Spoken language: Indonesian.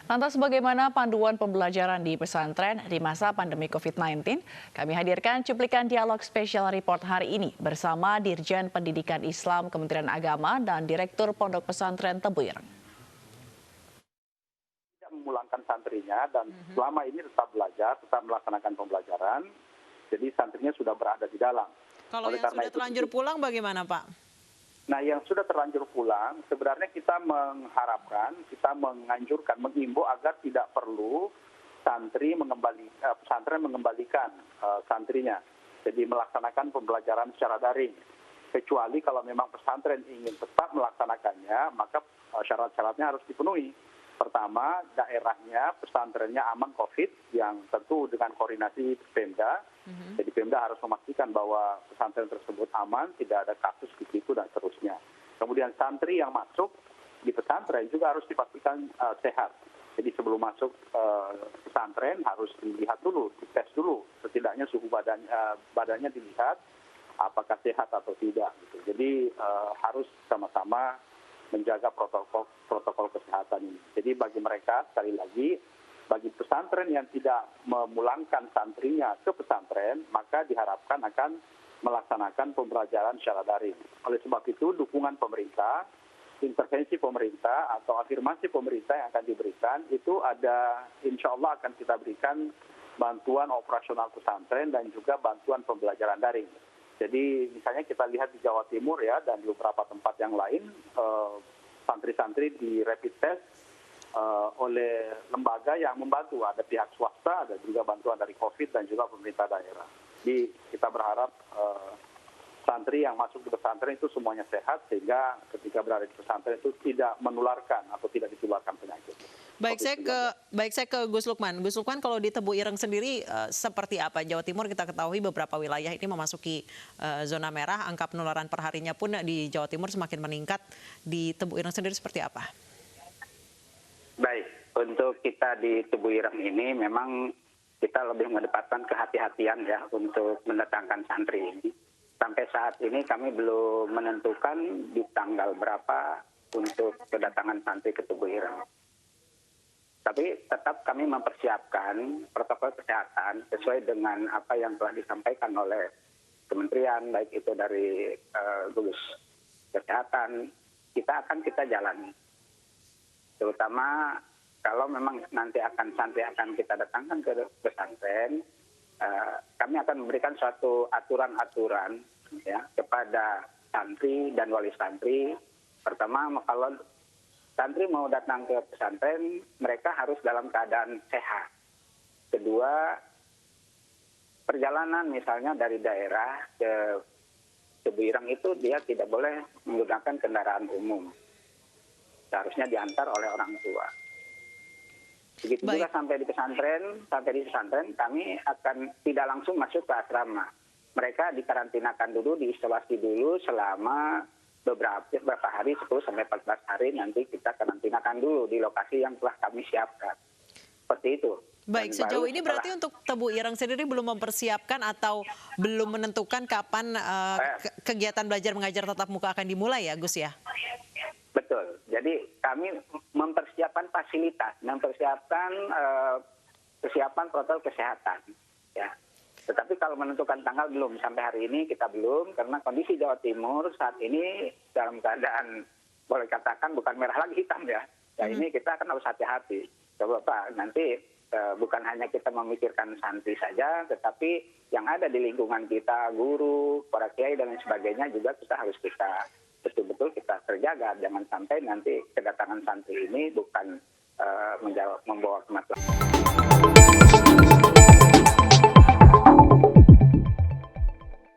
Lantas bagaimana panduan pembelajaran di pesantren di masa pandemi COVID-19? Kami hadirkan cuplikan dialog spesial report hari ini bersama Dirjen Pendidikan Islam Kementerian Agama dan Direktur Pondok Pesantren Tebu Ireng. Tidak memulangkan santrinya dan selama ini tetap belajar, tetap melaksanakan pembelajaran, jadi santrinya sudah berada di dalam. Kalau yang sudah terlanjur pulang bagaimana Pak? Nah, yang sudah terlanjur pulang, sebenarnya kita mengharapkan, kita menganjurkan, mengimbau agar tidak perlu pesantren mengembalikan santrinya. Jadi melaksanakan pembelajaran secara daring. Kecuali kalau memang pesantren ingin tetap melaksanakannya, maka syarat-syaratnya harus dipenuhi. Pertama, daerahnya, pesantrennya aman COVID, yang tentu dengan koordinasi Pemda. Jadi Pemda harus memastikan bahwa pesantren tersebut aman, tidak ada kasus di situ dan seterusnya. Kemudian santri yang masuk di pesantren juga harus dipastikan sehat. Jadi sebelum masuk pesantren harus dilihat dulu, dites dulu. Setidaknya suhu badannya dilihat apakah sehat atau tidak. Gitu. Jadi harus sama-sama menjaga protokol kesehatan ini. Jadi bagi mereka, sekali lagi, bagi pesantren yang tidak memulangkan santrinya ke pesantren, maka diharapkan akan melaksanakan pembelajaran secara daring. Oleh sebab itu, dukungan pemerintah, intervensi pemerintah atau afirmasi pemerintah yang akan diberikan, itu ada, insya Allah akan kita berikan bantuan operasional pesantren dan juga bantuan pembelajaran daring. Jadi misalnya kita lihat di Jawa Timur ya dan di beberapa tempat yang lain, santri-santri di rapid test oleh lembaga yang membantu. Ada pihak swasta, ada juga bantuan dari COVID dan juga pemerintah daerah. Jadi kita berharap santri yang masuk di pesantren itu semuanya sehat sehingga ketika berada di pesantren itu tidak menularkan atau tidak ditularkan penyakit. Baik, saya ke Gus Lukman. Gus Lukman, kalau di Tebu Ireng sendiri seperti apa? Jawa Timur kita ketahui beberapa wilayah ini memasuki zona merah, angka penularan perharinya pun di Jawa Timur semakin meningkat. Di Tebu Ireng sendiri seperti apa? Baik, untuk kita di Tebu Ireng ini memang kita lebih mengedepankan kehati-hatian ya untuk mendatangkan santri ini. Sampai saat ini kami belum menentukan di tanggal berapa untuk kedatangan santri ke Tebu Ireng. Tapi tetap kami mempersiapkan protokol kesehatan sesuai dengan apa yang telah disampaikan oleh kementerian, baik itu dari gugus kesehatan, kita jalani. Terutama kalau memang nanti santri akan kita datangkan ke pesantren, kami akan memberikan suatu aturan-aturan ya kepada santri dan wali santri. Pertama, kalau santri mau datang ke pesantren, mereka harus dalam keadaan sehat. Kedua, perjalanan misalnya dari daerah ke Tebu Ireng itu dia tidak boleh menggunakan kendaraan umum. Seharusnya diantar oleh orang tua. Begitu juga sampai di pesantren kami akan tidak langsung masuk ke asrama. Mereka dikarantinakan dulu, diisolasi dulu selama beberapa hari, 10-14 hari, nanti kita karantinakan dulu di lokasi yang telah kami siapkan. Seperti itu. Baik, sejauh ini berarti untuk Tebu Ireng sendiri belum mempersiapkan atau belum menentukan kapan kegiatan belajar mengajar tatap muka akan dimulai ya Gus ya? Betul. Jadi kami mempersiapkan fasilitas, mempersiapkan kesiapan protokol kesehatan. Ya. Tetapi kalau menentukan tanggal belum, sampai hari ini kita belum, karena kondisi Jawa Timur saat ini dalam keadaan boleh katakan bukan merah lagi, hitam ya. Ya ini kita akan harus hati-hati. Coba Pak, nanti bukan hanya kita memikirkan santri saja, tetapi yang ada di lingkungan kita, guru, para kiai dan lain sebagainya juga kita harus betul-betul kita terjaga. Jangan sampai nanti kedatangan santri ini bukan membawa kematian.